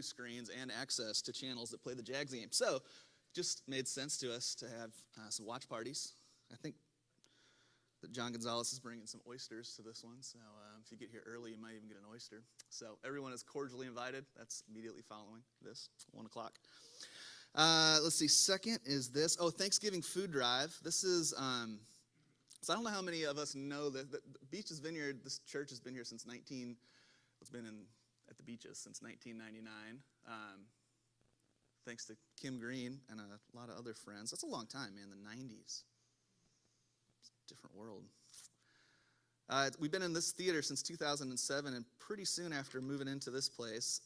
Roku screens and access to channels that play the Jags game. So just made sense to us to have some watch parties. I think that John Gonzalez is bringing some oysters to this one, so if you get here early, you might even get an oyster. So everyone is cordially invited. That's immediately following this, 1 o'clock. Let's see, second is this. Oh, Thanksgiving food drive. This is, so I don't know how many of us know that Beaches Vineyard, this church has been here since it's been at the beaches since 1999. Thanks to Kim Green and a lot of other friends. That's a long time, man, the 90s. Different world. We've been in this theater since 2007, and pretty soon after moving into this place,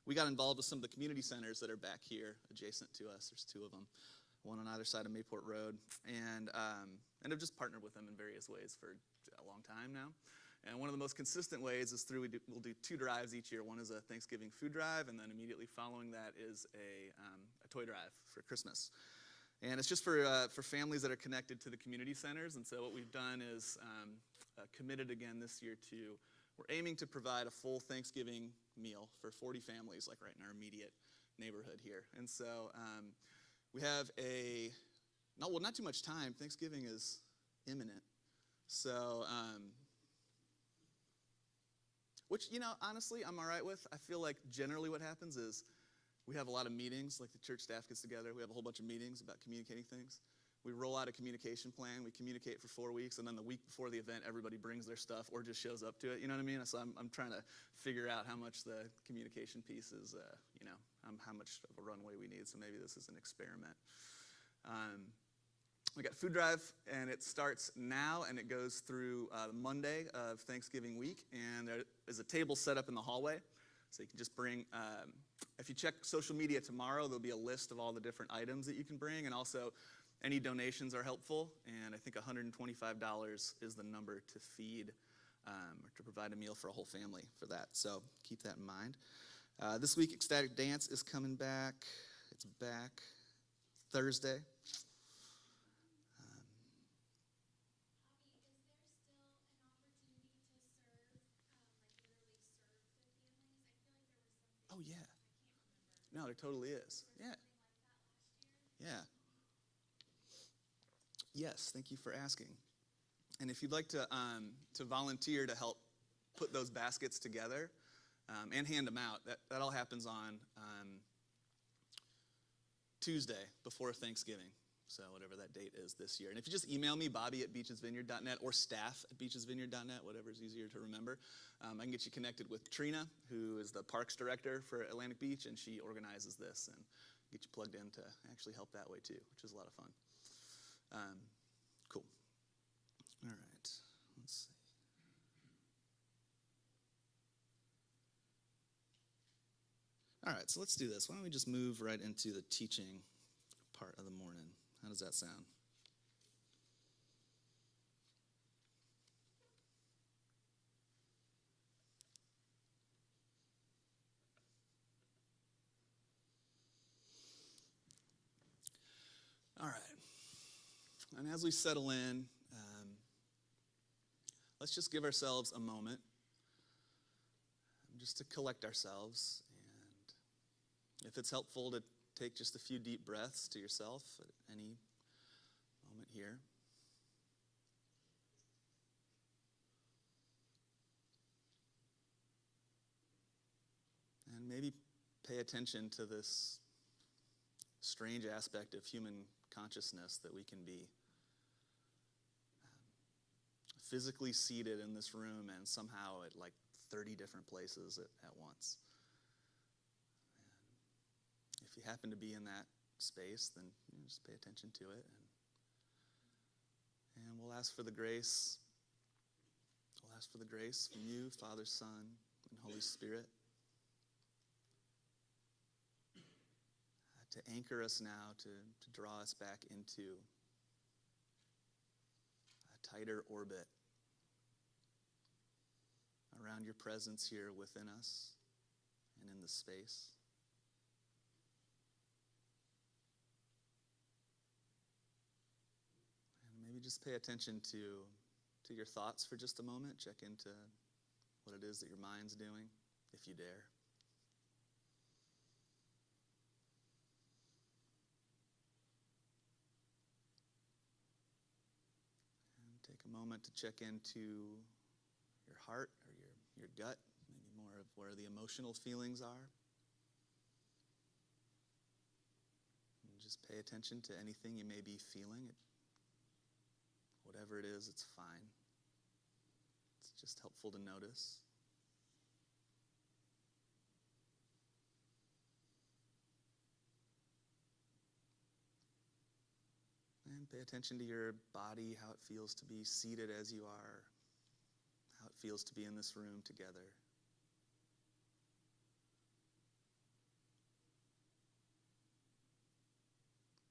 we got involved with some of the community centers that are back here adjacent to us. There's 2 of them, one on either side of Mayport Road, and I've just partnered with them in various ways for a long time now. And one of the most consistent ways is we'll do 2 drives each year. One is a Thanksgiving food drive, and then immediately following that is a toy drive for Christmas. And it's just for families that are connected to the community centers. And so what we've done is committed again this year we're aiming to provide a full Thanksgiving meal for 40 families, like right in our immediate neighborhood here. And so we have not too much time. Thanksgiving is imminent. So, which, honestly, I'm all right with. I feel like generally what happens is we have a lot of meetings, like the church staff gets together. We have a whole bunch of meetings about communicating things. We roll out a communication plan. We communicate for 4 weeks, and then the week before the event, everybody brings their stuff or just shows up to it. You know what I mean? So I'm trying to figure out how much the communication piece is, how much of a runway we need. So maybe this is an experiment. We got food drive, and it starts now, and it goes through Monday of Thanksgiving week. And there is a table set up in the hallway. So you can just bring, if you check social media tomorrow, there'll be a list of all the different items that you can bring, and also any donations are helpful, and I think $125 is the number to feed or to provide a meal for a whole family for that. So keep that in mind. This week, Ecstatic Dance is coming back. It's back Thursday. Oh, yeah. No, there totally is. Yeah. Yeah. Yes, thank you for asking. And if you'd like to volunteer to help put those baskets together and hand them out, that all happens on Tuesday before Thanksgiving. So whatever that date is this year. And if you just email me, bobby@beachesvineyard.net, or staff@beachesvineyard.net, whatever's easier to remember, I can get you connected with Trina, who is the parks director for Atlantic Beach, and she organizes this and get you plugged in to actually help that way too, which is a lot of fun. Cool. All right. Let's see. All right, so let's do this. Why don't we just move right into the teaching part of the morning? How does that sound? All right. And as we settle in, let's just give ourselves a moment just to collect ourselves. And if it's helpful to take just a few deep breaths to yourself at any moment here. And maybe pay attention to this strange aspect of human consciousness that we can be physically seated in this room and somehow at like 30 different places at once. And if you happen to be in that space, then just pay attention to it. And we'll ask for the grace. We'll ask for the grace from you, Father, Son, and Holy Spirit, to anchor us now, to draw us back into a tighter orbit around your presence here within us and in the space. And maybe just pay attention to your thoughts for just a moment. Check into what it is that your mind's doing, if you dare. moment to check into your heart or your gut, maybe more of where the emotional feelings are. And just pay attention to anything you may be feeling. Whatever it is, it's fine. It's just helpful to notice. And pay attention to your body, how it feels to be seated as you are, how it feels to be in this room together.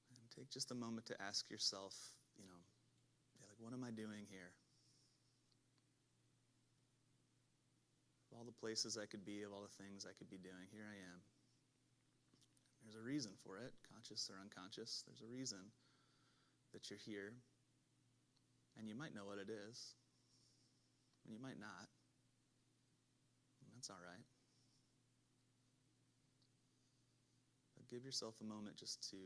And take just a moment to ask yourself, what am I doing here? Of all the places I could be, of all the things I could be doing, here I am. There's a reason for it, conscious or unconscious. There's a reason that you're here. And you might know what it is. And you might not. And that's all right. But give yourself a moment just to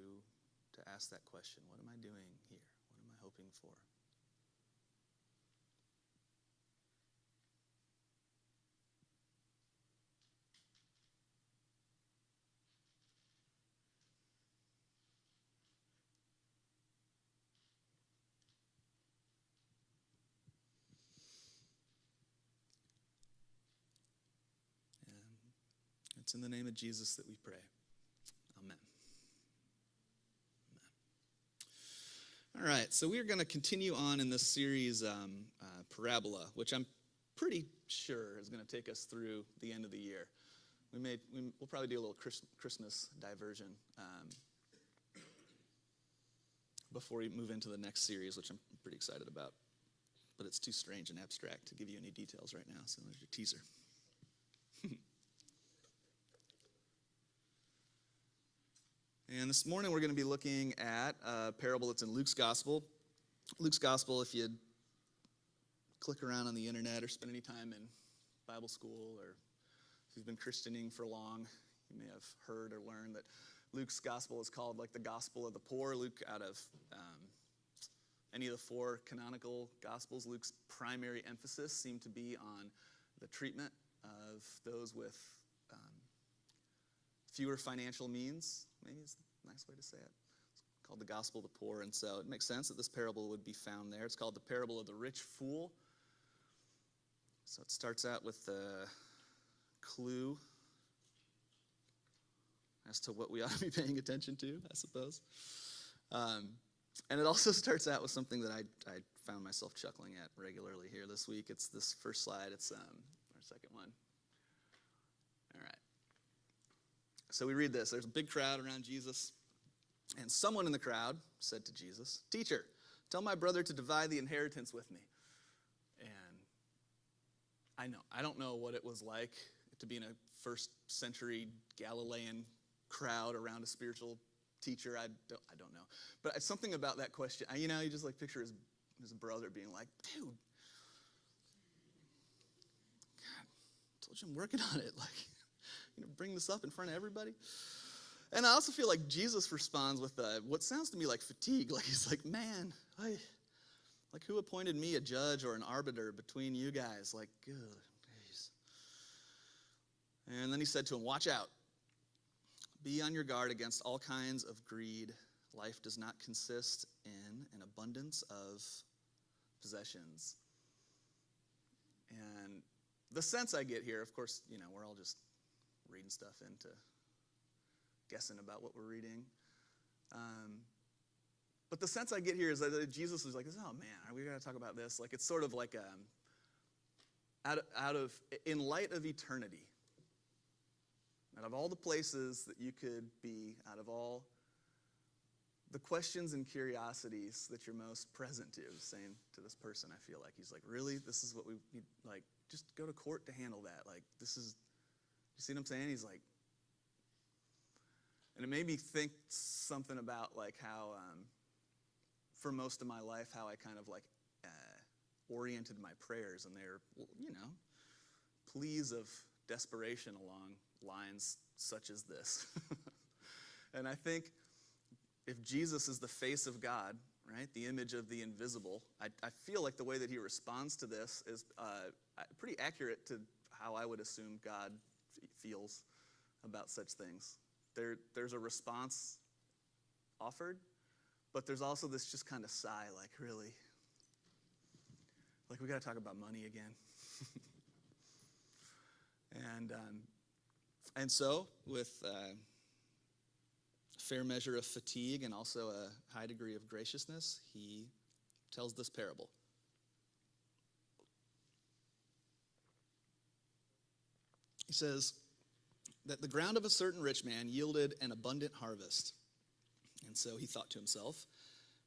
ask that question. What am I doing here? What am I hoping for? It's in the name of Jesus that we pray. Amen. All right, so we're going to continue on in this series, Parabola, which I'm pretty sure is going to take us through the end of the year. We'll probably do a little Christmas diversion before we move into the next series, which I'm pretty excited about. But it's too strange and abstract to give you any details right now, so there's your teaser. And this morning we're going to be looking at a parable that's in Luke's Gospel. Luke's Gospel, if you click around on the internet or spend any time in Bible school, or if you've been Christianing for long, you may have heard or learned that Luke's Gospel is called like the Gospel of the Poor. Luke, out of any of the four canonical Gospels, Luke's primary emphasis seemed to be on the treatment of those with fewer financial means. Maybe it's a nice way to say it. It's called the Gospel of the Poor, and so it makes sense that this parable would be found there. It's called the parable of the rich fool. So it starts out with a clue as to what we ought to be paying attention to, I suppose. And it also starts out with something that I found myself chuckling at regularly here this week. It's this first slide. It's our second one. All right. So we read this. There's a big crowd around Jesus, and someone in the crowd said to Jesus, "Teacher, tell my brother to divide the inheritance with me." And I don't know what it was like to be in a first century Galilean crowd around a spiritual teacher. I don't know. But it's something about that question. You just like picture his brother being like, "Dude, God, I told you I'm working on it. Bring this up in front of everybody." And I also feel like Jesus responds with what sounds to me like fatigue. Like he's like, "Man, who appointed me a judge or an arbiter between you guys? Good, geez." And then he said to him, "Watch out. Be on your guard against all kinds of greed. Life does not consist in an abundance of possessions." And the sense I get here, of course, we're all just reading stuff into guessing about what we're reading. But the sense I get here is that Jesus is like, "Oh man, are we going to talk about this?" It's sort of like in light of eternity, out of all the places that you could be, out of all the questions and curiosities that you're most present to, saying to this person, I feel like he's like, "Really? This is what we need? Just go to court to handle that. This is," you see what I'm saying? He's like, and it made me think something about how, for most of my life, how I kind of oriented my prayers, and they're, pleas of desperation along lines such as this. And I think if Jesus is the face of God, right? The image of the invisible. I feel like the way that he responds to this is pretty accurate to how I would assume God feels about such things. There's a response offered, but there's also this just kind of sigh, like, really? Like, we got to talk about money again. And so, with a fair measure of fatigue and also a high degree of graciousness, he tells this parable. He says that the ground of a certain rich man yielded an abundant harvest. And so he thought to himself,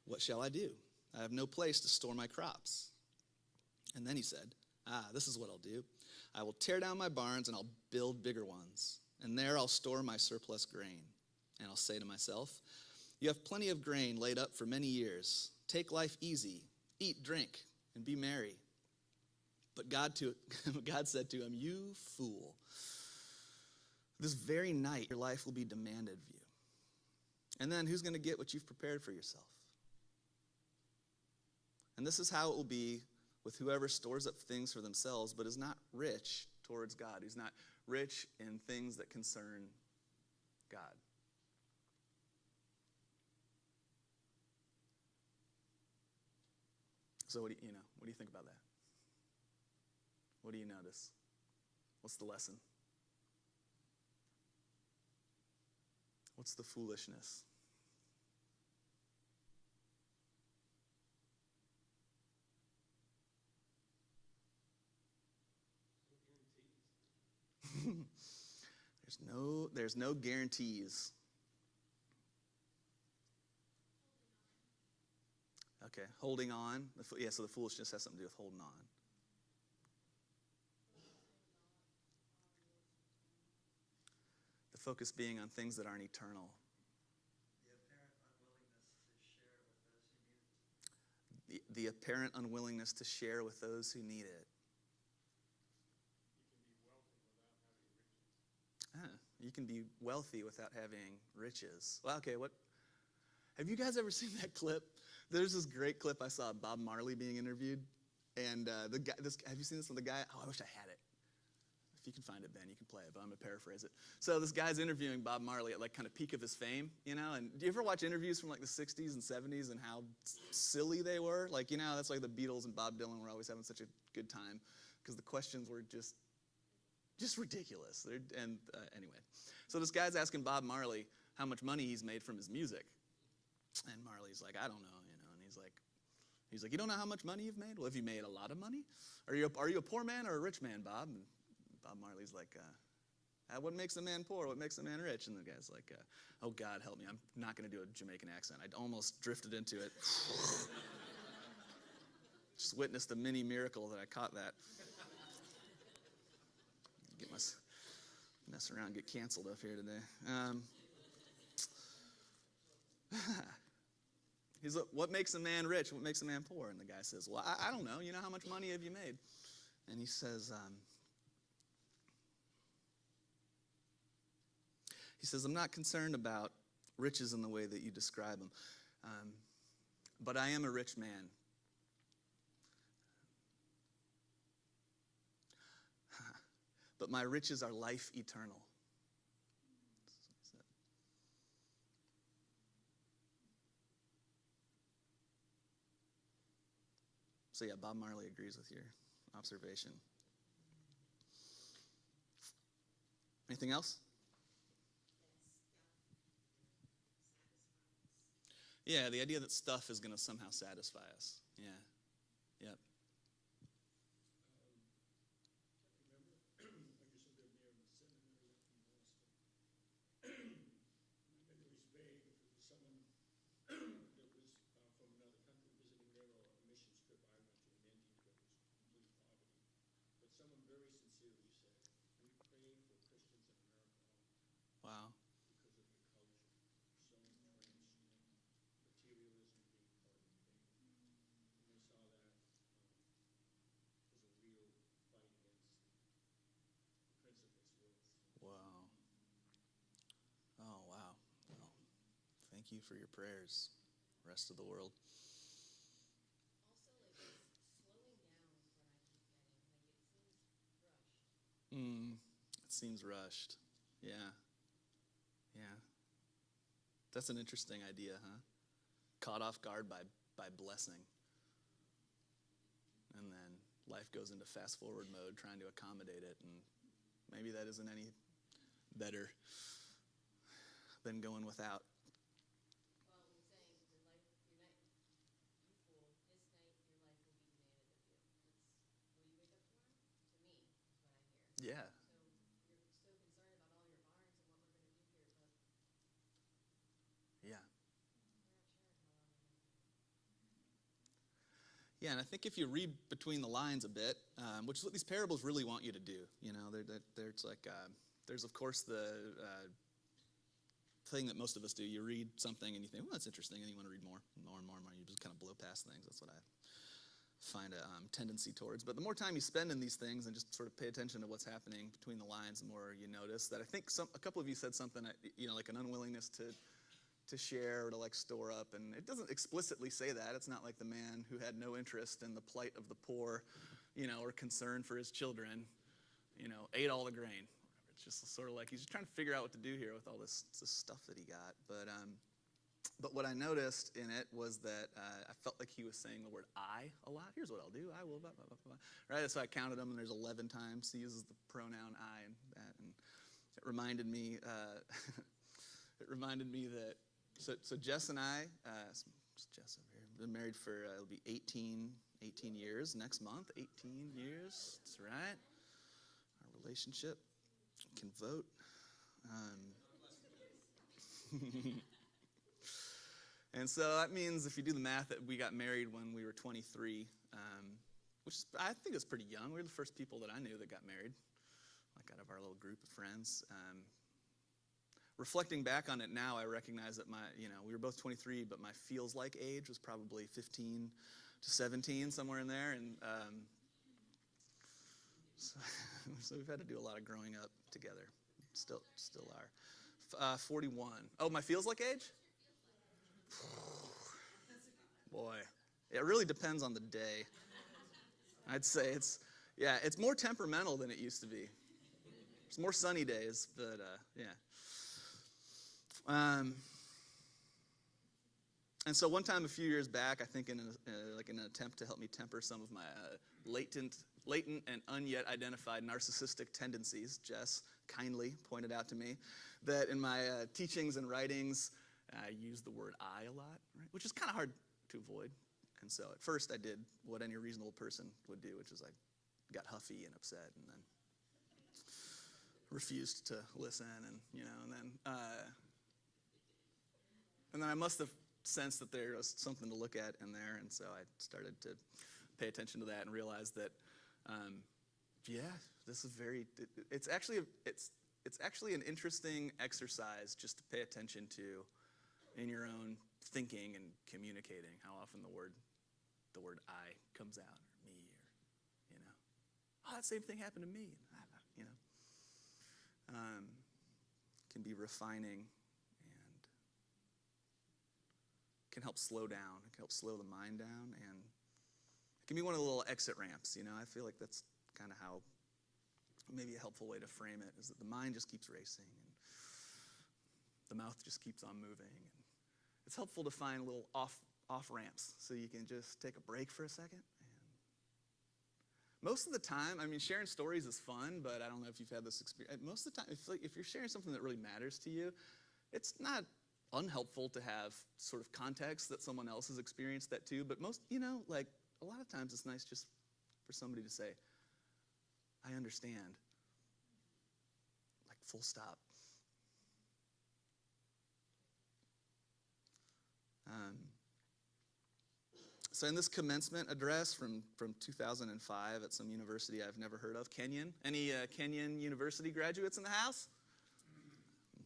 what shall I do? I have no place to store my crops. And then he said, this is what I'll do. I will tear down my barns and I'll build bigger ones. And there I'll store my surplus grain. And I'll say to myself, you have plenty of grain laid up for many years. Take life easy, eat, drink, and be merry. But God said to him, you fool. This very night your life will be demanded of you. And then who's going to get what you've prepared for yourself? And this is how it will be with whoever stores up things for themselves, but is not rich towards God, who's not rich in things that concern God. So what do you think about that? What do you notice? What's the lesson? What's the foolishness? There's no guarantees. Okay, holding on. So the foolishness has something to do with holding on. The focus being on things that aren't eternal. The apparent unwillingness to share with those who need it. You can be wealthy without having riches. Well, okay, have you guys ever seen that clip? There's this great clip I saw of Bob Marley being interviewed. And the guy, have you seen this one? The guy, I wish I had it. If you can find it, Ben, you can play it, but I'm going to paraphrase it. So this guy's interviewing Bob Marley at kind of peak of his fame, and do you ever watch interviews from the 60s and 70s and how silly they were? That's like the Beatles and Bob Dylan were always having such a good time because the questions were just ridiculous. Anyway, so this guy's asking Bob Marley how much money he's made from his music. And Marley's like, I don't know, and he's like, you don't know how much money you've made? Well, have you made a lot of money? Are you a poor man or a rich man, Bob? And Bob Marley's like, what makes a man poor? What makes a man rich? And the guy's like, oh, God, help me. I'm not going to do a Jamaican accent. I almost drifted into it. Just witnessed a mini miracle that I caught that. Mess around, get canceled up here today. He's like, what makes a man rich? What makes a man poor? And the guy says, well, I don't know. How much money have you made? And he says, I'm not concerned about riches in the way that you describe them, but I am a rich man. But my riches are life eternal. So yeah, Bob Marley agrees with your observation. Anything else? Yeah, the idea that stuff is going to somehow satisfy us. Yeah. Yep. Wow. Wow. Oh, wow. Well, thank you for your prayers. rest of the world. It seems rushed. Yeah. Yeah. That's an interesting idea, huh? Caught off guard by blessing. And then life goes into fast forward mode trying to accommodate it, and maybe that isn't any better than going without. Yeah. Yeah. Yeah, and I think if you read between the lines a bit, which is what these parables really want you to do, there's like, there's of course the thing that most of us do. You read something and you think, well, that's interesting, and you want to read more and more and more and more. You just kind of blow past things. That's what I find a tendency towards. But the more time you spend in these things and just sort of pay attention to what's happening between the lines, the more you notice that I think a couple of you said something, like an unwillingness to share or to like store up. And it doesn't explicitly say that. It's not like the man who had no interest in the plight of the poor, or concern for his children, ate all the grain. It's just sort of like he's just trying to figure out what to do here with all this stuff that he got. But what I noticed in it was that I felt like he was saying the word I a lot. Here's what I'll do. I will, blah, blah, blah, blah. Right? So I counted them, and there's 11 times he uses the pronoun I and that. And it reminded me that, so Jess and I, Jess over here, been married for, it'll be 18 years next month. 18 years. That's right. Our relationship can vote. And so that means if you do the math, that we got married when we were 23, which I think is pretty young. We were the first people that I knew that got married, like out of our little group of friends. Reflecting back on it now, I recognize that we were both 23, but my feels like age was probably 15 to 17, somewhere in there. And so we've had to do a lot of growing up together. Still are. 41. Oh, my feels like age? Boy, it really depends on the day. I'd say it's more temperamental than it used to be. There's more sunny days, but yeah. And so one time a few years back, I think in an attempt to help me temper some of my latent and unyet identified narcissistic tendencies, Jess kindly pointed out to me that in my teachings and writings, I use the word I a lot, right? Which is kind of hard to avoid. And so at first I did what any reasonable person would do, which is I got huffy and upset and then refused to listen and then I must have sensed that there was something to look at in there, and so I started to pay attention to that and realize that, this is it's actually an interesting exercise just to pay attention to in your own thinking and communicating, how often the word I comes out, or me, or, that same thing happened to me, can be refining and can help slow down. It can help slow the mind down, and it can be one of the little exit ramps, I feel like that's kind of how, maybe a helpful way to frame it is that the mind just keeps racing and the mouth just keeps on moving. And it's helpful to find little off ramps so you can just take a break for a second. And most of the time, sharing stories is fun, but I don't know if you've had this experience. Most of the time, if you're sharing something that really matters to you, it's not unhelpful to have sort of context that someone else has experienced that too. But most, a lot of times it's nice just for somebody to say, I understand, like full stop. So in this commencement address from 2005 at some university I've never heard of, Kenyon. Any Kenyon University graduates in the house?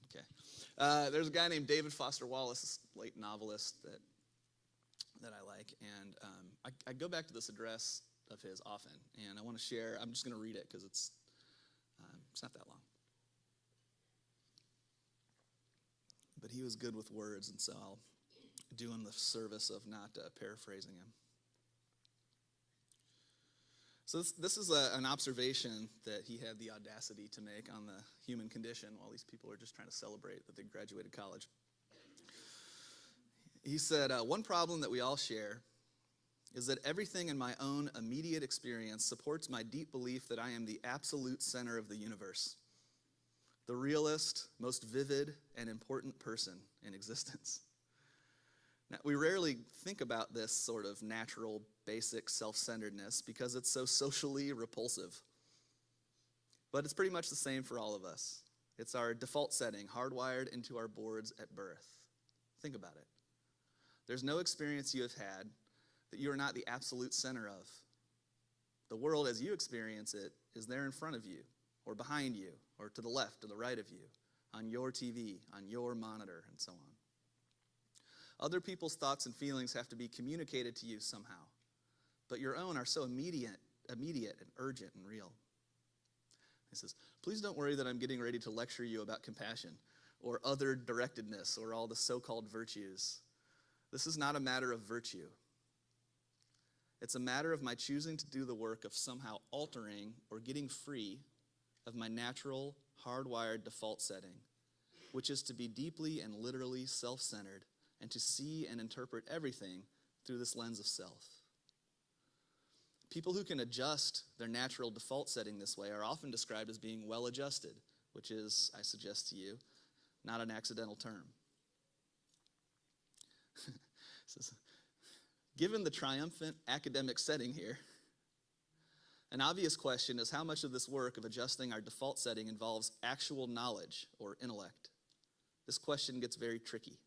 Okay. There's a guy named David Foster Wallace, this late novelist that I like, and I go back to this address of his often, and I want to share. I'm just going to read it because it's not that long. But he was good with words, and so I'll doing the service of not paraphrasing him. So this is an observation that he had the audacity to make on the human condition while these people are just trying to celebrate that they graduated college. He said, one problem that we all share is that everything in my own immediate experience supports my deep belief that I am the absolute center of the universe, the realest, most vivid, and important person in existence. Now, we rarely think about this sort of natural, basic self-centeredness because it's so socially repulsive. But it's pretty much the same for all of us. It's our default setting, hardwired into our boards at birth. Think about it. There's no experience you have had that you are not the absolute center of. The world as you experience it is there in front of you, or behind you, or to the left or the right of you, on your TV, on your monitor, and so on. Other people's thoughts and feelings have to be communicated to you somehow, but your own are so immediate and urgent and real. He says, please don't worry that I'm getting ready to lecture you about compassion or other directedness or all the so-called virtues. This is not a matter of virtue. It's a matter of my choosing to do the work of somehow altering or getting free of my natural, hardwired default setting, which is to be deeply and literally self-centered and to see and interpret everything through this lens of self. People who can adjust their natural default setting this way are often described as being well-adjusted, which is, I suggest to you, not an accidental term. Given the triumphant academic setting here, an obvious question is how much of this work of adjusting our default setting involves actual knowledge or intellect. This question gets very tricky.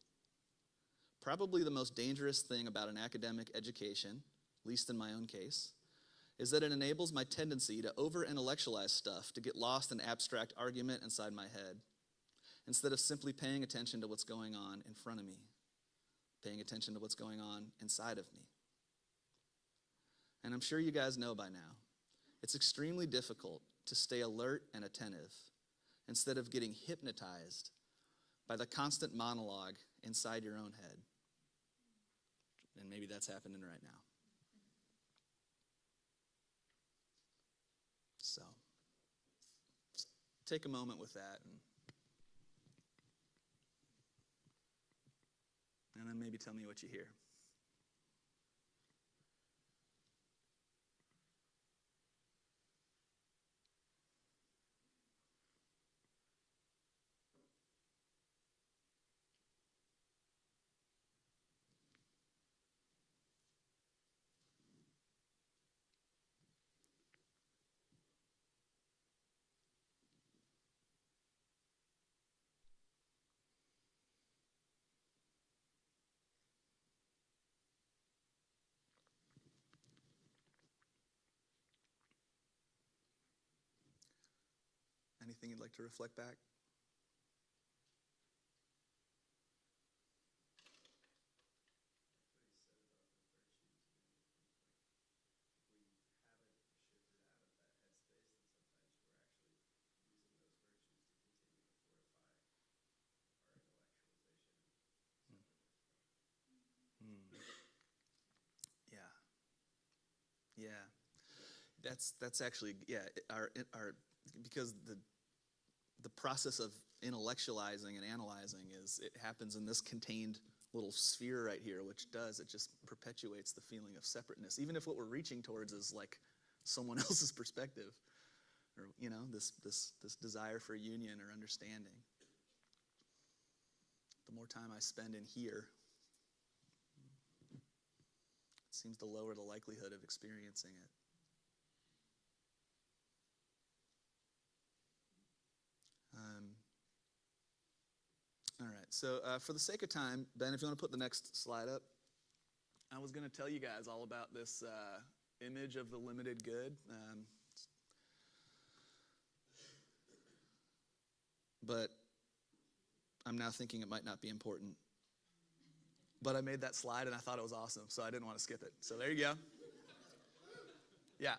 Probably the most dangerous thing about an academic education, at least in my own case, is that it enables my tendency to over-intellectualize stuff, to get lost in abstract argument inside my head, instead of simply paying attention to what's going on in front of me, paying attention to what's going on inside of me. And I'm sure you guys know by now, it's extremely difficult to stay alert and attentive instead of getting hypnotized by the constant monologue inside your own head. And maybe that's happening right now. So, take a moment with that and then maybe tell me what you hear. Anything you'd like to reflect back? Yeah. That's actually, our because the process of intellectualizing and analyzing it happens in this contained little sphere right here, which it just perpetuates the feeling of separateness, even if what we're reaching towards is like someone else's perspective, or this desire for union or understanding. The more time I spend in here, it seems to lower the likelihood of experiencing it. All right, so for the sake of time, Ben, if you want to put the next slide up, I was going to tell you guys all about this image of the limited good, but I'm now thinking it might not be important. But I made that slide and I thought it was awesome, so I didn't want to skip it. So there you go. Yeah.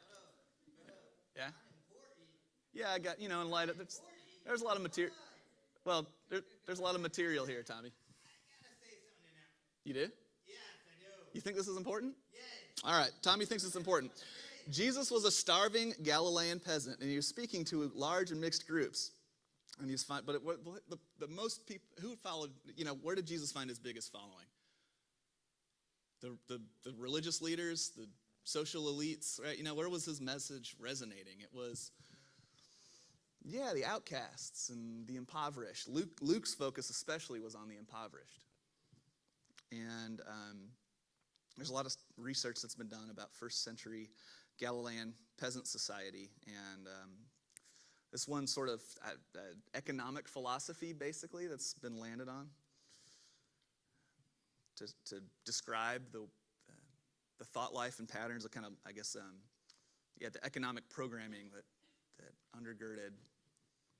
Yeah? Yeah, I got, in light of, there's a lot of material. Well, there's a lot of material here, Tommy. I gotta say something to that. You did? You think this is important? All right, Tommy thinks it's important. Jesus was a starving Galilean peasant, and he was speaking to large and mixed groups. And he's fine, but the most people who followed, where did Jesus find his biggest following? The religious leaders, the social elites, right? Where was his message resonating? It was, the outcasts and the impoverished. Luke's focus especially was on the impoverished. And there's a lot of research that's been done about first century Galilean peasant society. And this one sort of economic philosophy, basically, that's been landed on to describe the thought life and patterns of kind of, the economic programming that undergirded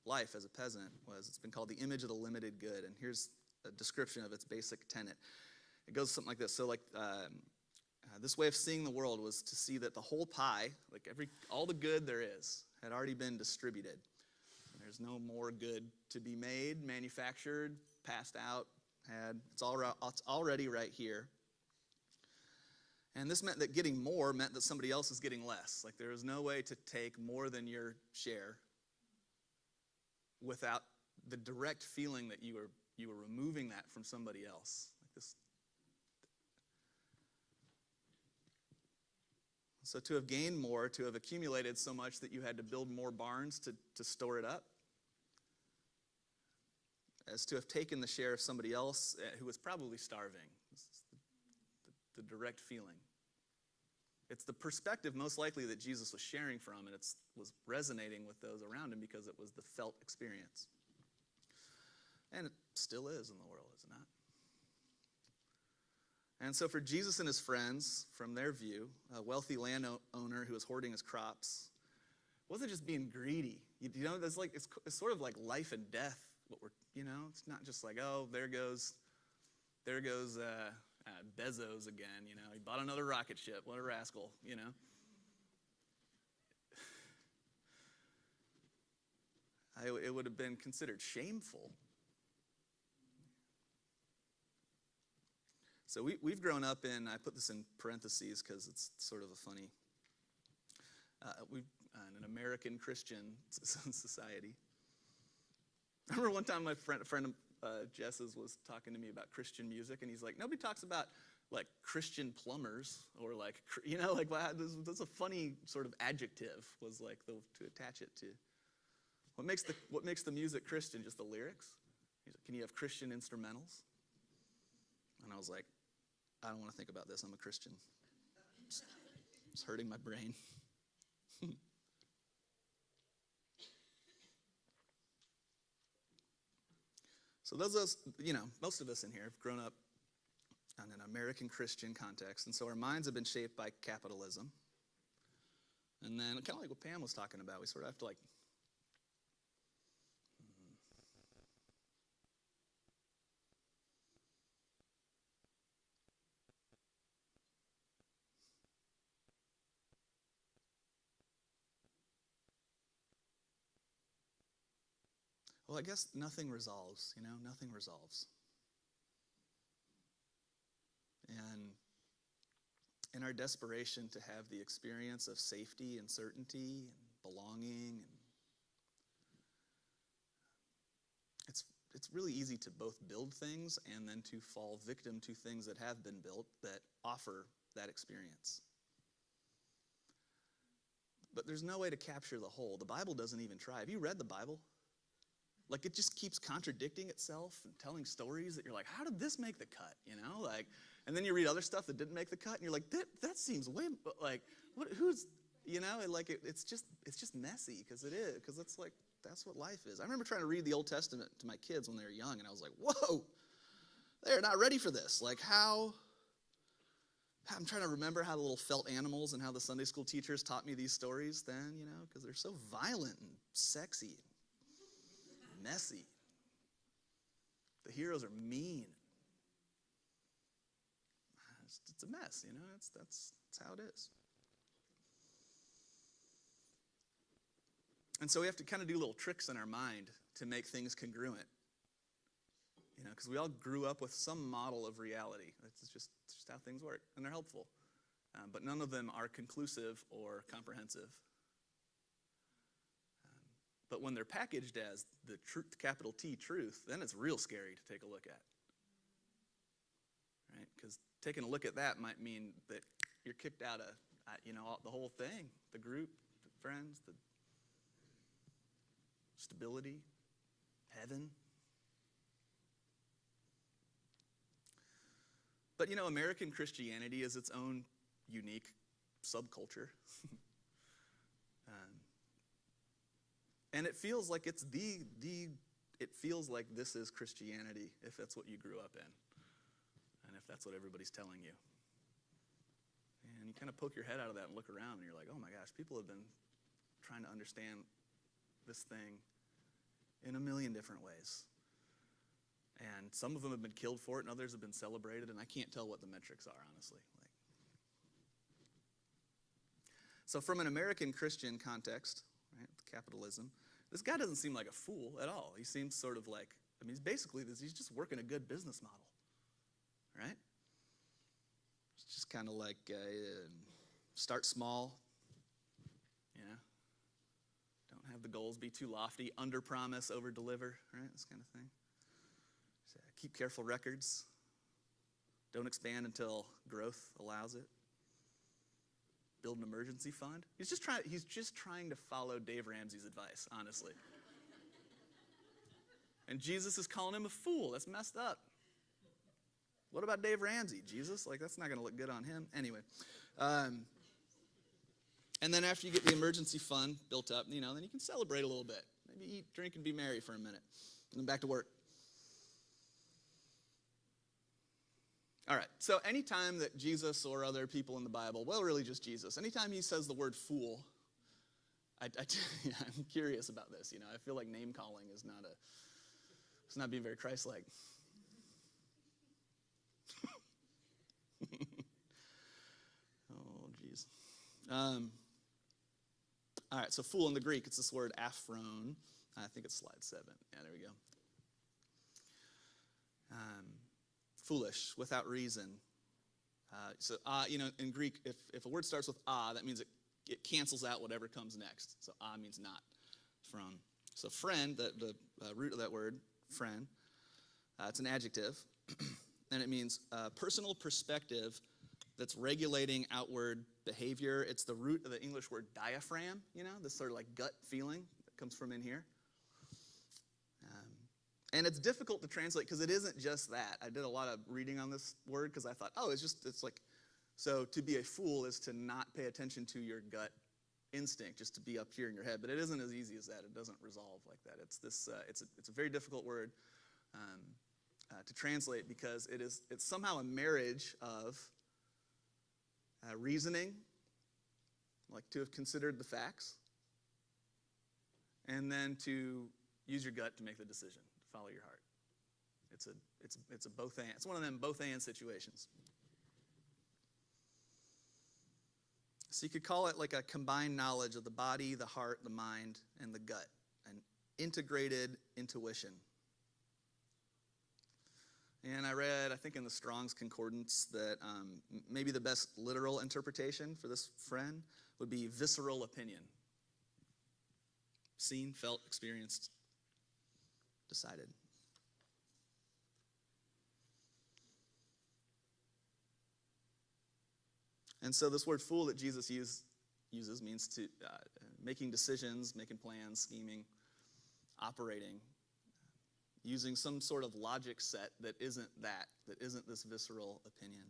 life as a peasant it's been called the image of the limited good. And here's a description of its basic tenet. It goes something like this. So this way of seeing the world was to see that the whole pie, all the good there is, had already been distributed. There's no more good to be made, manufactured, passed out, it's already right here. And this meant that getting more meant that somebody else is getting less. There was no way to take more than your share without the direct feeling that you were removing that from somebody else. So to have gained more, to have accumulated so much that you had to build more barns to store it up, as to have taken the share of somebody else who was probably starving. The direct feeling. It's the perspective most likely that Jesus was sharing from, and it was resonating with those around him because it was the felt experience. And it still is in the world, is it not? And so for Jesus and his friends, from their view, a wealthy landowner who was hoarding his crops wasn't just being greedy. It's sort of like life and death. It's not just like, oh, there goes Bezos again. He bought another rocket ship. What a rascal. It would have been considered shameful. So we've grown up in, I put this in parentheses because it's sort of a funny, an American Christian society. I remember one time my friend Jess's was talking to me about Christian music, and he's like, nobody talks about Christian plumbers or that's a funny sort of adjective was to attach it to. What makes the music Christian? Just the lyrics? He's like, can you have Christian instrumentals? And I was like, I don't want to think about this. I'm a Christian. It's hurting my brain. So those of us, most of us in here have grown up in an American Christian context, and so our minds have been shaped by capitalism. And then, kind of like what Pam was talking about, we sort of have to well, I guess nothing resolves, nothing resolves. And in our desperation to have the experience of safety and certainty and belonging, it's really easy to both build things and then to fall victim to things that have been built that offer that experience. But there's no way to capture the whole. The Bible doesn't even try. Have you read the Bible? It just keeps contradicting itself and telling stories that you're like, how did this make the cut? And then you read other stuff that didn't make the cut, and you're like, that seems way, it's just messy because that's what life is. I remember trying to read the Old Testament to my kids when they were young, and I was like, whoa, they're not ready for this. I'm trying to remember how the little felt animals and how the Sunday school teachers taught me these stories then, because they're so violent and sexy. Messy. The heroes are mean. It's a mess, that's how it is. And so we have to kind of do little tricks in our mind to make things congruent. because we all grew up with some model of reality. It's just how things work, and they're helpful. But none of them are conclusive or comprehensive. But when they're packaged as the truth, capital T, truth, then it's real scary to take a look at. Right? Because taking a look at that might mean that you're kicked out of, the whole thing, the group, the friends, the stability, heaven. But, American Christianity is its own unique subculture. And it feels like it feels like this is Christianity if that's what you grew up in. And if that's what everybody's telling you. And you kind of poke your head out of that and look around and you're like, oh my gosh, people have been trying to understand this thing in a million different ways. And some of them have been killed for it and others have been celebrated, and I can't tell what the metrics are, honestly. So from an American Christian context, right, capitalism, this guy doesn't seem like a fool at all. He seems sort of like, he's basically he's just working a good business model, right? It's just kind of like start small, don't have the goals be too lofty, under promise, over deliver, right? This kind of thing. So, keep careful records. Don't expand until growth allows it. Build an emergency fund. He's just trying to follow Dave Ramsey's advice, honestly. And Jesus is calling him a fool. That's messed up. What about Dave Ramsey, Jesus? That's not going to look good on him. Anyway. And then after you get the emergency fund built up, then you can celebrate a little bit. Maybe eat, drink, and be merry for a minute. And then back to work. All right, so anytime that Jesus or other people in the Bible, well, really just Jesus, anytime he says the word fool, I'm curious about this. I feel like name calling is it's not being very Christ-like. Oh, jeez. All right, so fool in the Greek, it's this word aphron. I think it's slide 7. Yeah, there we go. Foolish, without reason. In Greek, if a word starts with that means it cancels out whatever comes next. So means not, phron. So friend, the root of that word, friend, it's an adjective, and it means personal perspective that's regulating outward behavior. It's the root of the English word diaphragm, this sort of like gut feeling that comes from in here. And it's difficult to translate because it isn't just that. I did a lot of reading on this word because I thought, so to be a fool is to not pay attention to your gut instinct, just to be up here in your head. But it isn't as easy as that. It doesn't resolve like that. It's a very difficult word to translate because it's somehow a marriage of reasoning, like to have considered the facts, and then to use your gut to make the decision. Follow your heart. It's a both and. It's one of them both and situations. So you could call it like a combined knowledge of the body, the heart, the mind, and the gut, an integrated intuition. And I read, I think in the Strong's Concordance, that maybe the best literal interpretation for this friend would be visceral opinion. Seen, felt, experienced, decided. And so this word fool that Jesus uses means to making decisions, making plans, scheming, operating, using some sort of logic set that isn't this visceral opinion.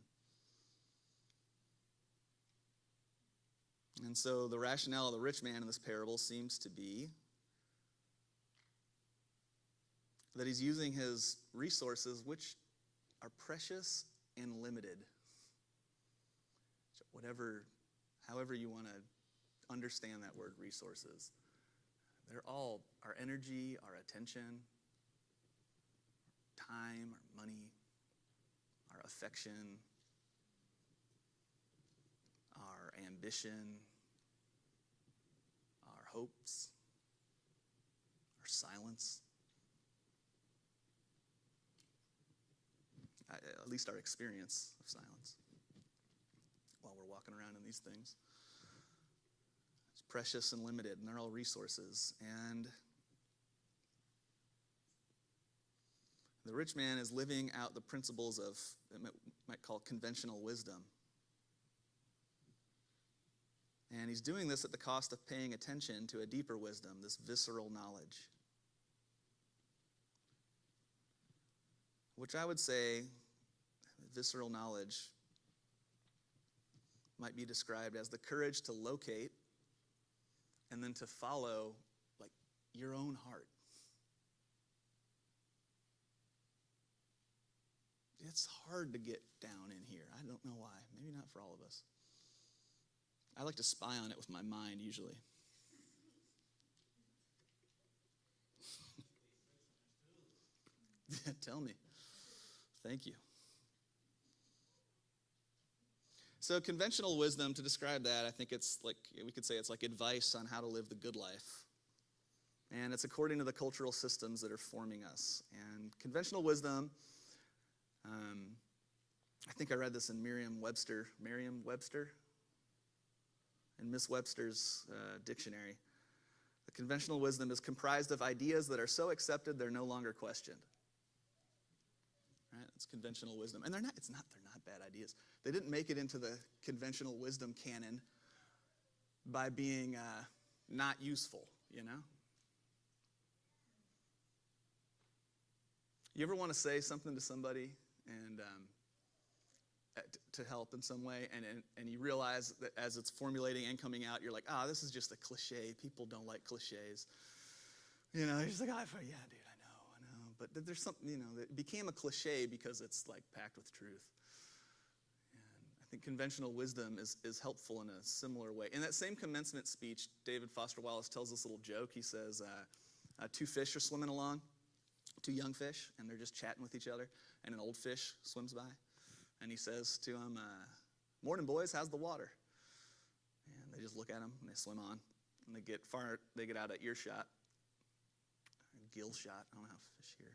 And so the rationale of the rich man in this parable seems to be that he's using his resources, which are precious and limited. However you want to understand that word, resources. They're all our energy, our attention, time, our money, our affection, our ambition, our hopes, our silence. at least our experience of silence while we're walking around in these things. It's precious and limited, and they're all resources. And the rich man is living out the principles of, might call conventional wisdom. And he's doing this at the cost of paying attention to a deeper wisdom, this visceral knowledge. Which I would say, visceral knowledge might be described as the courage to locate and then to follow, like, your own heart. It's hard to get down in here. I don't know why. Maybe not for all of us. I like to spy on it with my mind, usually. Yeah, tell me. Thank you. So conventional wisdom, to describe that, I think it's like, we could say it's like advice on how to live the good life. And it's according to the cultural systems that are forming us. And conventional wisdom, I think I read this in Merriam-Webster, in Miss Webster's dictionary. The conventional wisdom is comprised of ideas that are so accepted they're no longer questioned. Right? It's conventional wisdom. And they're not bad ideas. They didn't make it into the conventional wisdom canon by being not useful, you know? You ever want to say something to somebody and to help in some way, and you realize that as it's formulating and coming out, you're like, this is just a cliche. People don't like cliches. You know, you're just like, yeah, dude, I know. But there's something, you know, that became a cliche because it's like packed with truth. And I think conventional wisdom is helpful in a similar way. In that same commencement speech, David Foster Wallace tells this little joke. He says, two fish are swimming along, two young fish, and they're just chatting with each other, and an old fish swims by. And he says to them, morning, boys, how's the water? And they just look at him, and they swim on. And they get out of earshot, gill shot, I don't have fish here.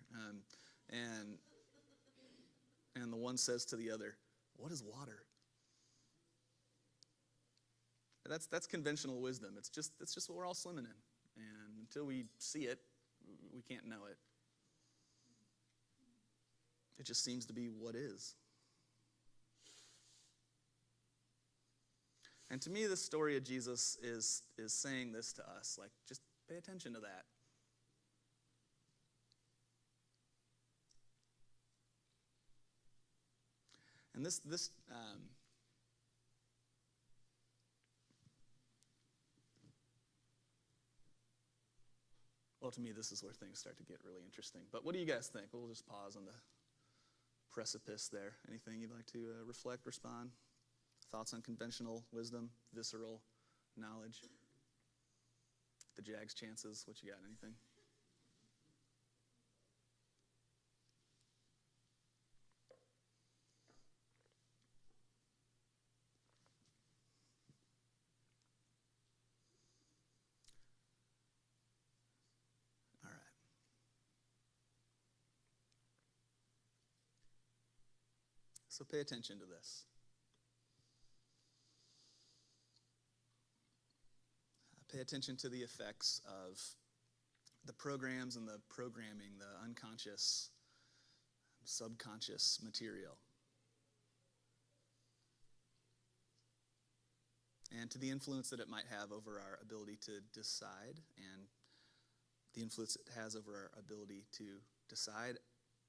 And the one says to the other, what is water? That's conventional wisdom. It's just what we're all swimming in. And until we see it, we can't know it. It just seems to be what is. And to me, this story of Jesus is saying this to us, like, just pay attention to that. And well, to me, this is where things start to get really interesting. But what do you guys think? We'll just pause on the precipice there. Anything you'd like to reflect, respond? Thoughts on conventional wisdom, visceral knowledge? The Jags' chances, what you got, anything? All right. So pay attention to this. Pay attention to the effects of the programs and the programming, the unconscious, subconscious material. And to the influence that it might have over our ability to decide, and the influence it has over our ability to decide,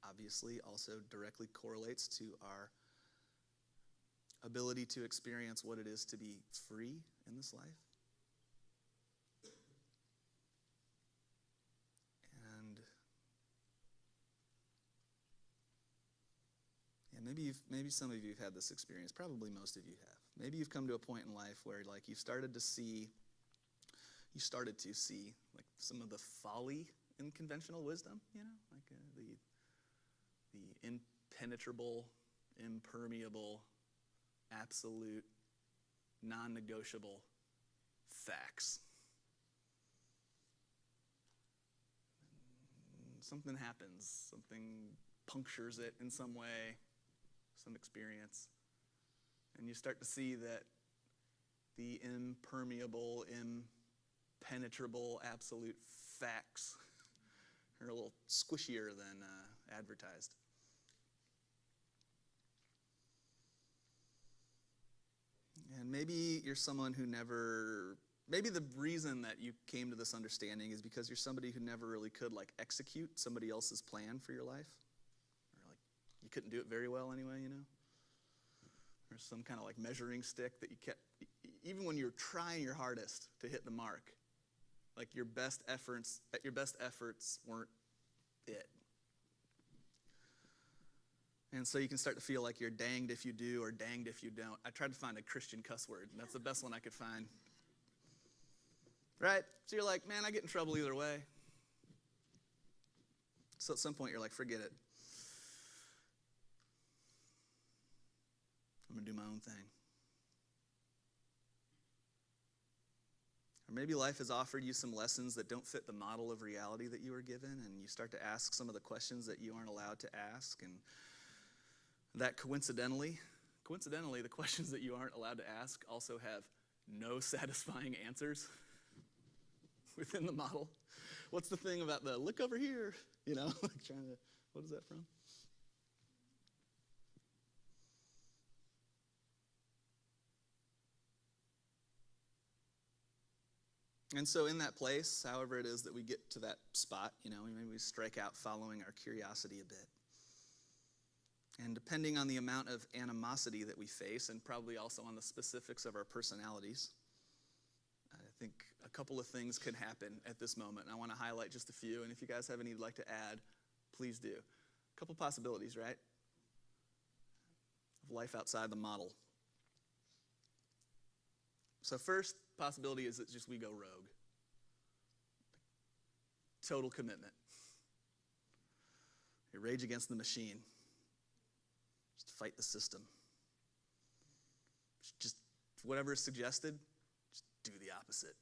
obviously, also directly correlates to our ability to experience what it is to be free in this life. Maybe some of you have had this experience. Probably most of you have. Maybe you've come to a point in life where, like, you started to see like some of the folly in conventional wisdom. You know, like the impenetrable, impermeable, absolute, non-negotiable facts. Something happens. Something punctures it in some way. some experience, and you start to see that the impermeable, impenetrable, absolute facts are a little squishier than advertised. And maybe you're someone who maybe the reason that you came to this understanding is because you're somebody who never really could execute somebody else's plan for your life. Or you couldn't do it very well anyway, Or some kind of measuring stick that you kept, even when you're trying your hardest to hit the mark, your best efforts weren't it. And so you can start to feel like you're danged if you do or danged if you don't. I tried to find a Christian cuss word, and that's the best one I could find. Right? So you're like, man, I get in trouble either way. So at some point you're like, forget it. I'm going to do my own thing. Or maybe life has offered you some lessons that don't fit the model of reality that you were given, and you start to ask some of the questions that you aren't allowed to ask, and that coincidentally, the questions that you aren't allowed to ask also have no satisfying answers within the model. What's the thing about the look over here? What is that from? And so in that place, however it is that we get to that spot, maybe we strike out following our curiosity a bit. And depending on the amount of animosity that we face, and probably also on the specifics of our personalities, I think a couple of things can happen at this moment. And I want to highlight just a few. And if you guys have any you'd like to add, please do. A couple possibilities, right? Of life outside the model. So first possibility is that just we go rogue. Total commitment. You rage against the machine. Just fight the system. Just whatever is suggested, just do the opposite.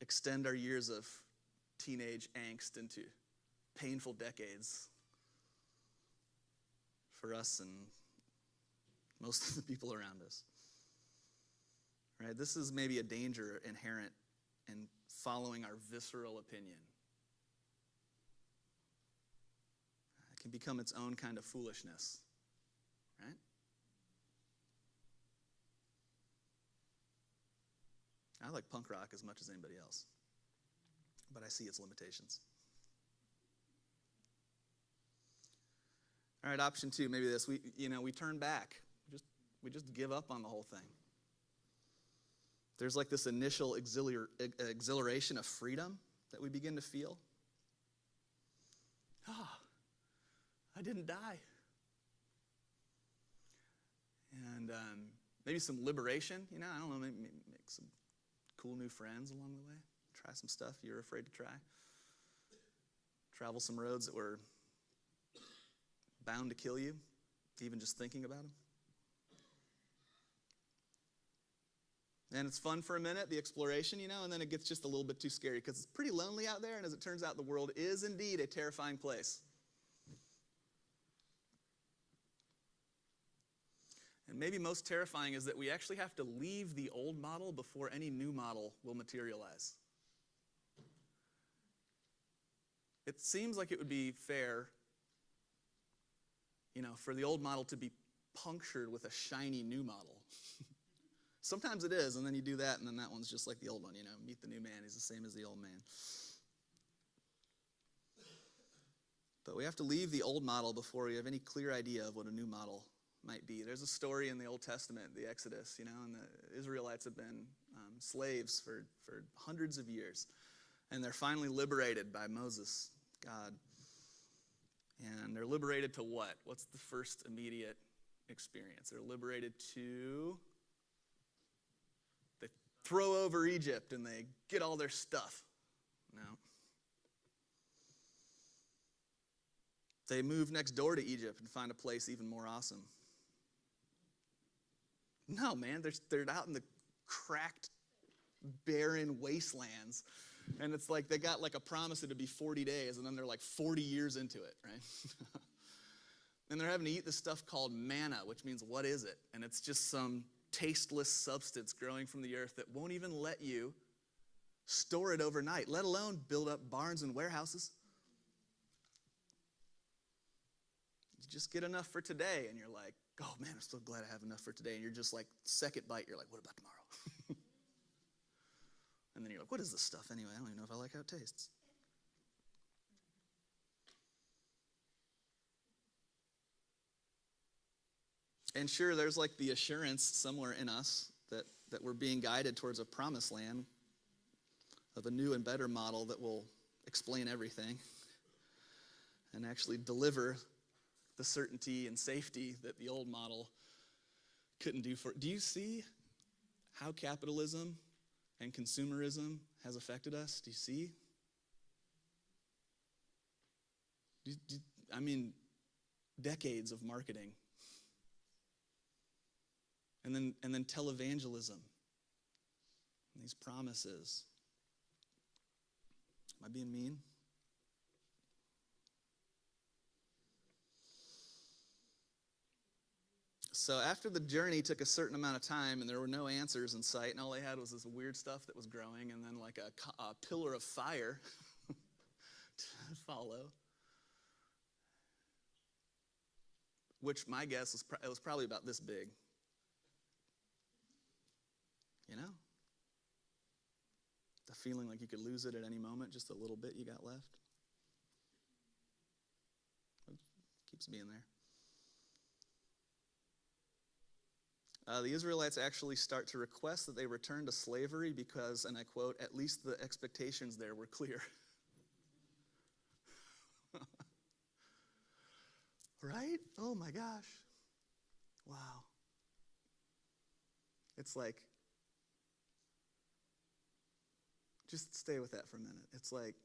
Extend our years of teenage angst into painful decades for us and most of the people around us. Right? This is maybe a danger inherent in following our visceral opinion. It can become its own kind of foolishness, right? I like punk rock as much as anybody else, but I see its limitations. All right, option 2, maybe this. We turn back. We just give up on the whole thing. There's this initial exhilaration of freedom that we begin to feel. I didn't die. And maybe some liberation, I don't know, maybe make some cool new friends along the way. Try some stuff you're afraid to try. Travel some roads that were bound to kill you, even just thinking about them. And it's fun for a minute, the exploration, and then it gets just a little bit too scary because it's pretty lonely out there, and as it turns out, the world is indeed a terrifying place. And maybe most terrifying is that we actually have to leave the old model before any new model will materialize. It seems like it would be fair, for the old model to be punctured with a shiny new model. Sometimes it is, and then you do that, and then that one's just like the old one, Meet the new man, he's the same as the old man. But we have to leave the old model before we have any clear idea of what a new model might be. There's a story in the Old Testament, the Exodus, and the Israelites have been slaves for hundreds of years. And they're finally liberated by Moses, God. And they're liberated to what? What's the first immediate experience? They're liberated to... They throw over Egypt and they get all their stuff. No. They move next door to Egypt and find a place even more awesome. No, man, they're out in the cracked, barren wastelands. And it's like they got a promise that it'd be 40 days, and then they're 40 years into it, right? And they're having to eat this stuff called manna, which means what is it? And it's just some tasteless substance growing from the earth that won't even let you store it overnight, let alone build up barns and warehouses. You just get enough for today, and you're like, oh man, I'm so glad I have enough for today. And you're just like, second bite, you're like, what about tomorrow? And then you're like, what is this stuff anyway? I don't even know if I like how it tastes. And sure, there's like the assurance somewhere in us that we're being guided towards a promised land of a new and better model that will explain everything and actually deliver the certainty and safety that the old model couldn't do for. Do you see how capitalism and consumerism has affected us? Do you see? I mean, decades of marketing. And then televangelism. And these promises. Am I being mean? So after the journey took a certain amount of time and there were no answers in sight, and all they had was this weird stuff that was growing, and then like a pillar of fire to follow. Which my guess was it was probably about this big. You know? The feeling like you could lose it at any moment, just a little bit you got left. It keeps being there. The Israelites actually start to request that they return to slavery because, and I quote, at least the expectations there were clear. Right? Oh my gosh. Wow. It's like, just stay with that for a minute. It's like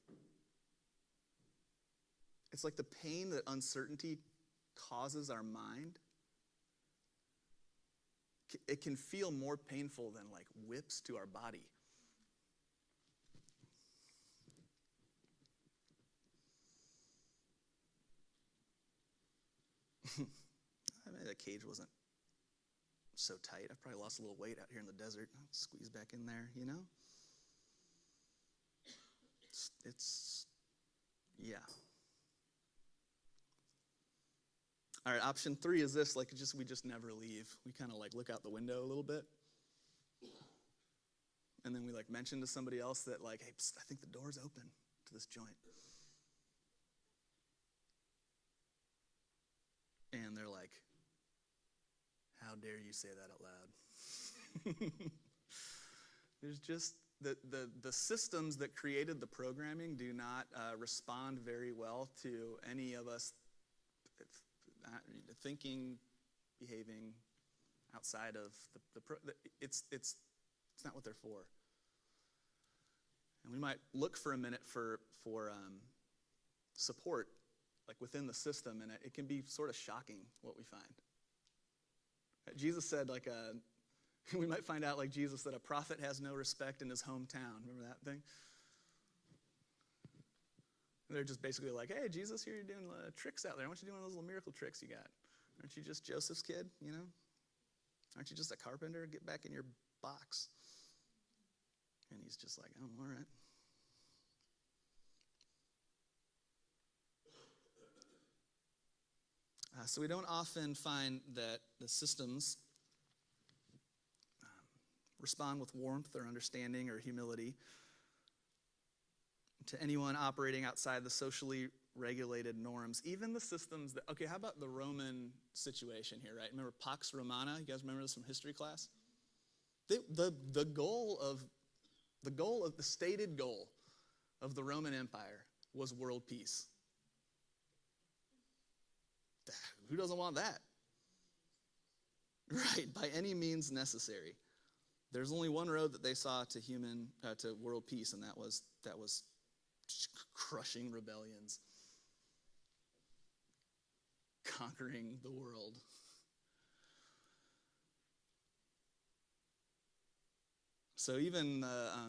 the pain that uncertainty causes our mind. It can feel more painful than like whips to our body. I mean, that cage wasn't so tight. I probably lost a little weight out here in the desert. Squeeze back in there, you know? It's yeah. All right, option 3 is this, we just never leave. We kind of like look out the window a little bit. And then we like mention to somebody else that like, hey, psst, I think the door's open to this joint. And they're like, how dare you say that out loud? There's just, the systems that created the programming do not respond very well to any of us thinking, behaving outside of it's not what they're for. And we might look for a minute for support, like within the system, and it can be sort of shocking what we find. Jesus said, we might find out, like Jesus said, a prophet has no respect in his hometown. Remember that thing? And they're just basically like, hey, Jesus, here you're doing tricks out there. Why don't you do one of those little miracle tricks you got? Aren't you just Joseph's kid, you know? Aren't you just a carpenter? Get back in your box. And he's just like, oh, all right. So we don't often find that the systems respond with warmth or understanding or humility to anyone operating outside the socially regulated norms. Even the systems that, okay, how about the Roman situation here, right? Remember Pax Romana? You guys remember this from history class? The stated goal of the Roman Empire was world peace. Who doesn't want that? Right, by any means necessary. There's only one road that they saw to world peace, and that was crushing rebellions, conquering the world. So even I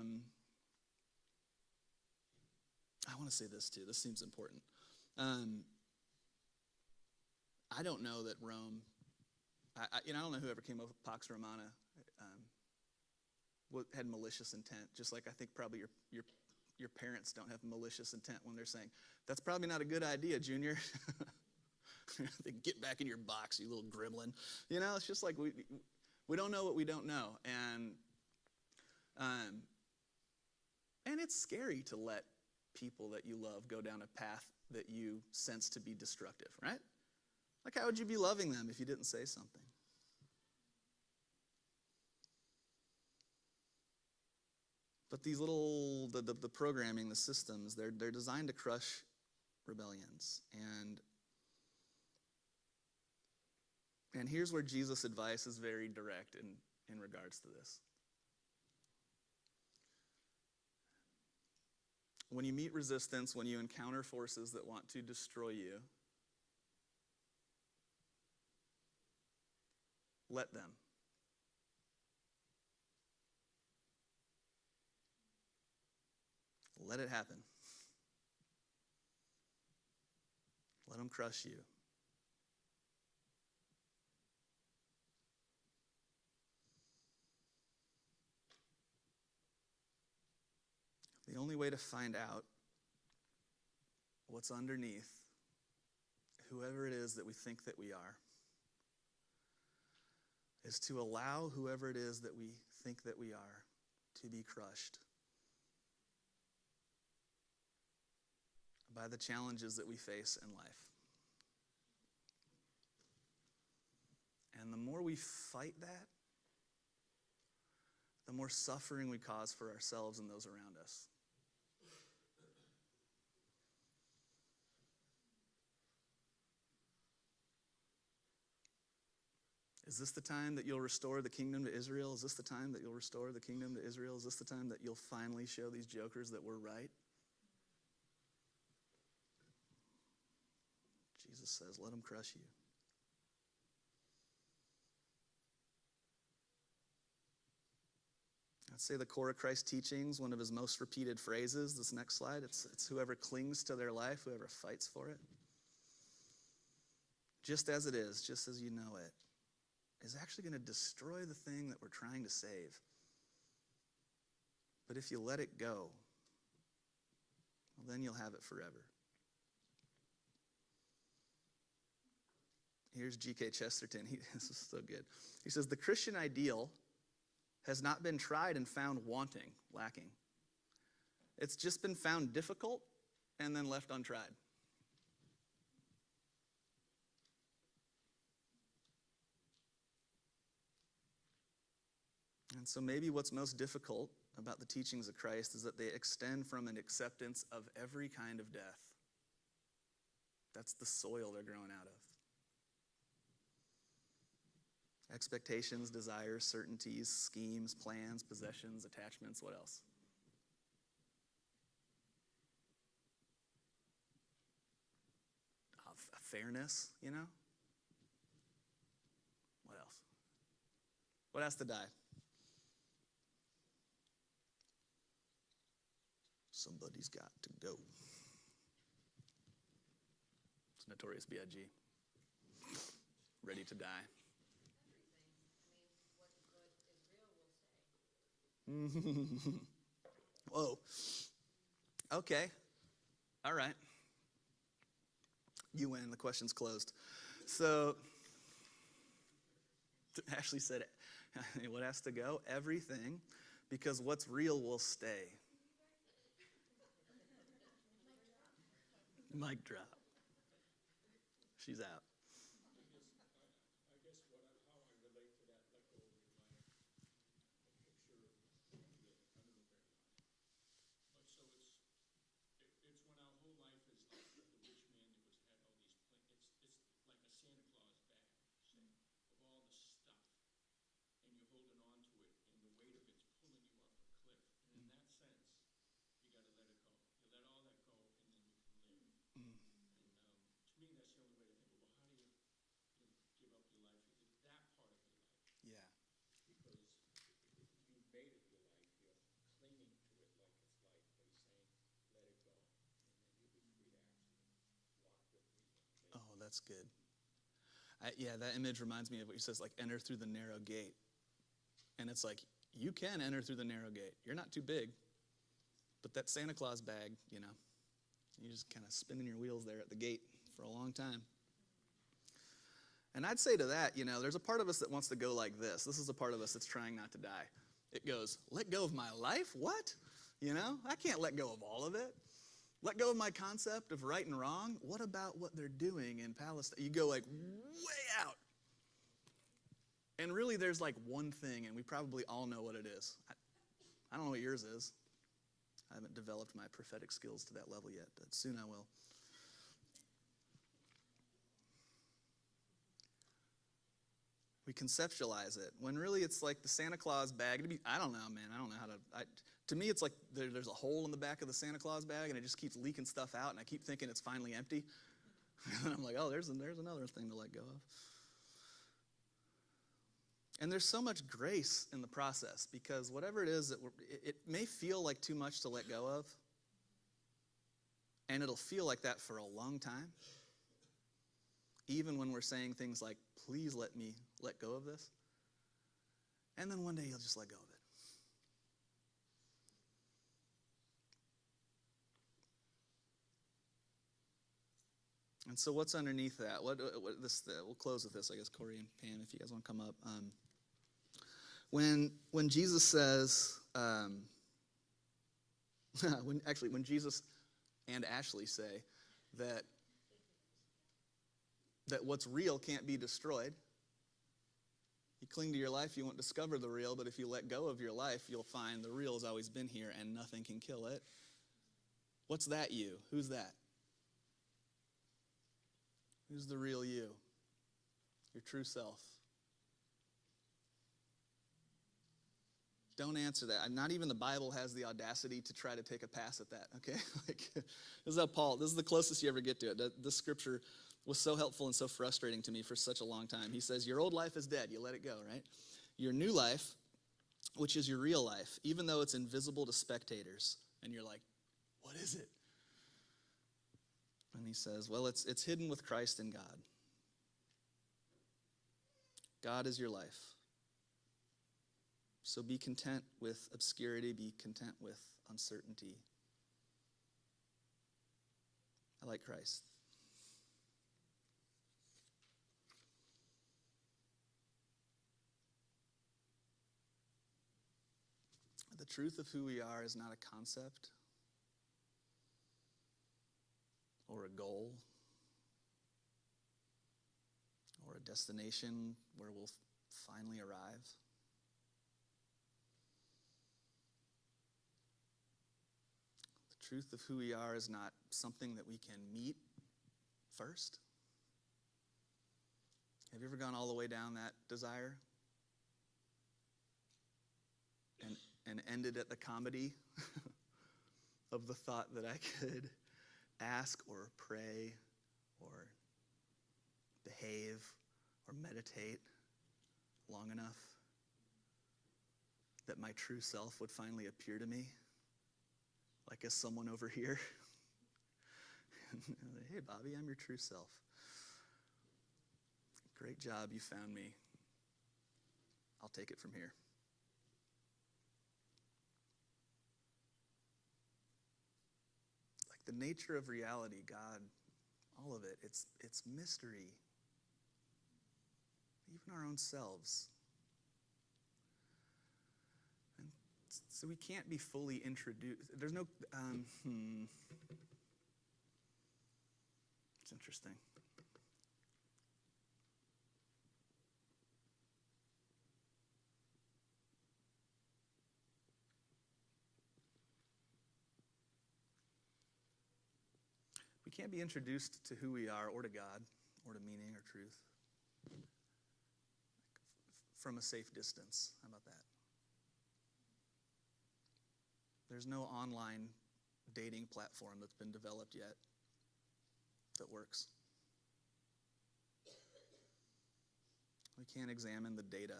want to say this too. This seems important. I don't know that Rome, I don't know who ever came up with Pax Romana, had malicious intent, just like I think probably your parents don't have malicious intent when they're saying, that's probably not a good idea, Junior. They get back in your box, you little gremlin. It's just like we don't know what we don't know. And it's scary to let people that you love go down a path that you sense to be destructive, right? Like, how would you be loving them if you didn't say something? But these little, the programming, the systems, they're designed to crush rebellions. And here's where Jesus' advice is very direct in regards to this. When you meet resistance, when you encounter forces that want to destroy you, let them. Let it happen. Let them crush you. The only way to find out what's underneath whoever it is that we think that we are is to allow whoever it is that we think that we are to be crushed by the challenges that we face in life. And the more we fight that, the more suffering we cause for ourselves and those around us. Is this the time that you'll restore the kingdom to Israel? Is this the time that you'll restore the kingdom to Israel? Is this the time that you'll finally show these jokers that we're right? Jesus says, let them crush you. I'd say the core of Christ's teachings, one of his most repeated phrases, this next slide, it's whoever clings to their life, whoever fights for it. Just as it is, just as you know it, is actually going to destroy the thing that we're trying to save. But if you let it go, well, then you'll have it forever. Here's G.K. Chesterton. This is so good. He says, the Christian ideal has not been tried and found wanting, lacking. It's just been found difficult and then left untried. And so maybe what's most difficult about the teachings of Christ is that they extend from an acceptance of every kind of death. That's the soil they're growing out of. Expectations, desires, certainties, schemes, plans, possessions, attachments, what else? Fairness, What else? What has to die? Somebody's got to go. It's Notorious B.I.G. Ready to die. Whoa. Okay. All right. You win. The question's closed. So, Ashley said, what has to go? Everything, because what's real will stay. Mic drop. She's out. I guess how I relate to that let go of your life, a picture of under the very line. So it's when our whole life is like the rich man that had all these it's like a Santa Claus bag, say, of all the stuff, and you're holding on to it, and the weight of it's pulling you off a cliff. And in that sense, you got to let it go. You let all that go, and then you can live. To me, that's the only way to think of, well, how do you give up your life? That part of your life. Yeah. Because you made it your life, you're clinging to it like it's life, but he's saying, let it go, and then you'll be free to actually walk with me. Oh, that's good. Yeah, that image reminds me of what he says, like, enter through the narrow gate. And it's like, you can enter through the narrow gate. You're not too big. But that Santa Claus bag, you just kind of spinning your wheels there at the gate for a long time. And I'd say to that, there's a part of us that wants to go like this. This is a part of us that's trying not to die. It goes, let go of my life? What? I can't let go of all of it. Let go of my concept of right and wrong. What about what they're doing in Palestine? You go like way out. And really there's like one thing, and we probably all know what it is. I don't know what yours is. I haven't developed my prophetic skills to that level yet, but soon I will. We conceptualize it when really it's like the Santa Claus bag. I don't know, man. I don't know how to. To me, it's like there's a hole in the back of the Santa Claus bag, and it just keeps leaking stuff out, and I keep thinking it's finally empty. And I'm like, oh, there's another thing to let go of. And there's so much grace in the process, because whatever it is, it may feel like too much to let go of, and it'll feel like that for a long time. Even when we're saying things like, please let me let go of this. And then one day you'll just let go of it. And so what's underneath that? We'll close with this, I guess, Corey and Pam, if you guys want to come up. When Jesus says, when Jesus and Ashley say that what's real can't be destroyed. You cling to your life, you won't discover the real, but if you let go of your life, you'll find the real has always been here and nothing can kill it. What's that you? Who's that? Who's the real you? Your true self. Don't answer that. Not even the Bible has the audacity to try to take a pass at that, okay? This is the closest you ever get to it. This scripture was so helpful and so frustrating to me for such a long time. He says, your old life is dead. You let it go, right? Your new life, which is your real life, even though it's invisible to spectators. And you're like, what is it? And he says, well, it's hidden with Christ in God. God is your life. So be content with obscurity. Be content with uncertainty. I like Christ. The truth of who we are is not a concept or a goal or a destination where we'll finally arrive. The truth of who we are is not something that we can meet first. Have you ever gone all the way down that desire? And ended at the comedy of the thought that I could ask or pray or behave or meditate long enough that my true self would finally appear to me, like as someone over here. Hey, Bobby, I'm your true self. Great job, you found me. I'll take it from here. The nature of reality, God, all of it, it's mystery. Even our own selves. And so we can't be fully introduced. There's no, it's interesting. We can't be introduced to who we are or to God or to meaning or truth from a safe distance. How about that? There's no online dating platform that's been developed yet that works. We can't examine the data.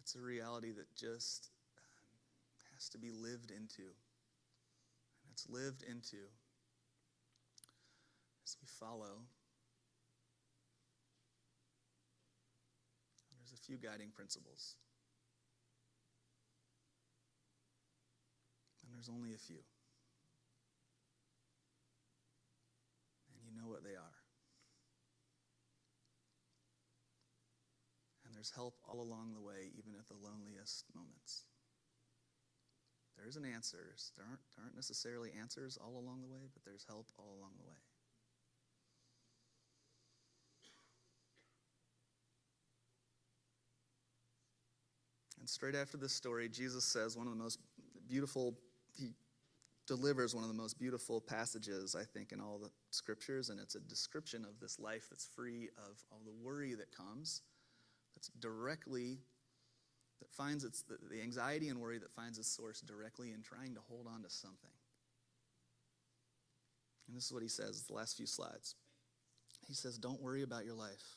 It's a reality that just has to be lived into. And it's lived into as we follow, there's a few guiding principles. And there's only a few. And you know what they are. And there's help all along the way, even at the loneliest moments. There isn't answers. There aren't necessarily answers all along the way, but there's help all along the way. And straight after this story, Jesus says he delivers one of the most beautiful passages, I think, in all the scriptures, and it's a description of this life that's free of all the worry that comes, that finds the anxiety and worry that finds its source directly in trying to hold on to something. And this is what he says, the last few slides. He says, don't worry about your life.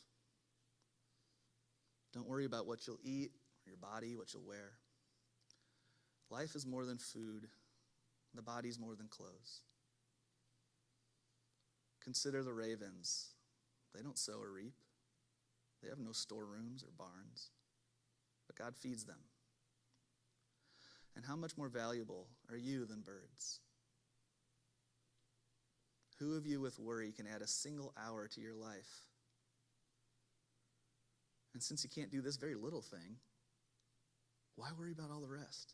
Don't worry about what you'll eat, or your body, what you'll wear. Life is more than food. The body's more than clothes. Consider the ravens. They don't sow or reap. They have no storerooms or barns. But God feeds them. And how much more valuable are you than birds? Who of you with worry can add a single hour to your life? And since you can't do this very little thing, why worry about all the rest?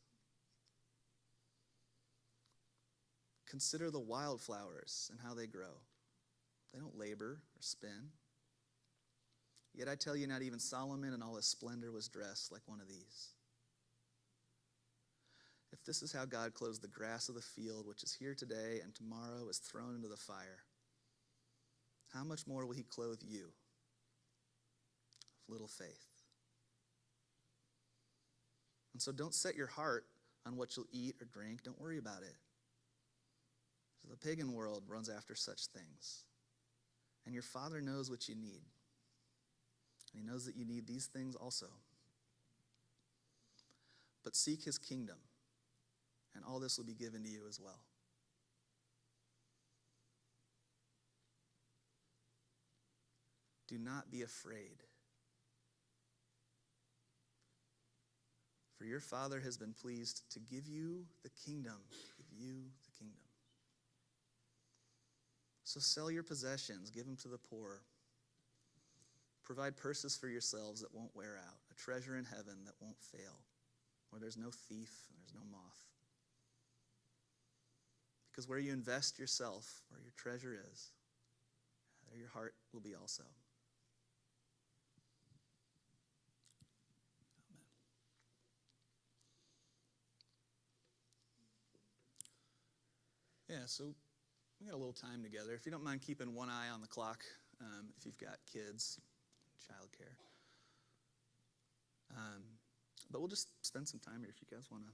Consider the wildflowers and how they grow. They don't labor or spin. Yet I tell you, not even Solomon in all his splendor was dressed like one of these. If this is how God clothes the grass of the field, which is here today and tomorrow is thrown into the fire, how much more will he clothe you of little faith? And so don't set your heart on what you'll eat or drink. Don't worry about it. The pagan world runs after such things. And your Father knows what you need. And he knows that you need these things also. But seek his kingdom, and all this will be given to you as well. Do not be afraid. For your Father has been pleased to give you the kingdom. So sell your possessions, give them to the poor. Provide purses for yourselves that won't wear out, a treasure in heaven that won't fail, where there's no thief and there's no moth. Because where you invest yourself, where your treasure is, there your heart will be also. Amen. Yeah, so we got a little time together. If you don't mind keeping one eye on the clock, if you've got kids, childcare. But we'll just spend some time here if you guys want to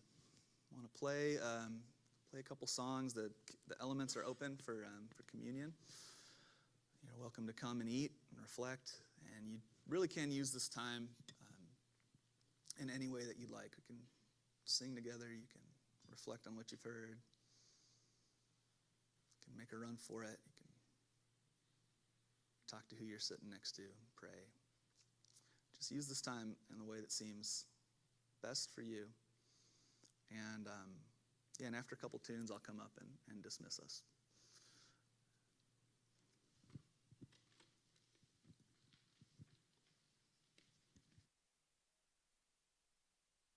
play a couple songs. The elements are open for communion. You're welcome to come and eat and reflect, and you really can use this time in any way that you'd like. You can sing together. You can reflect on what you've heard. You can make a run for it. You can talk to who you're sitting next to and pray. Just use this time in the way that seems best for you. And after a couple tunes, I'll come up and dismiss us.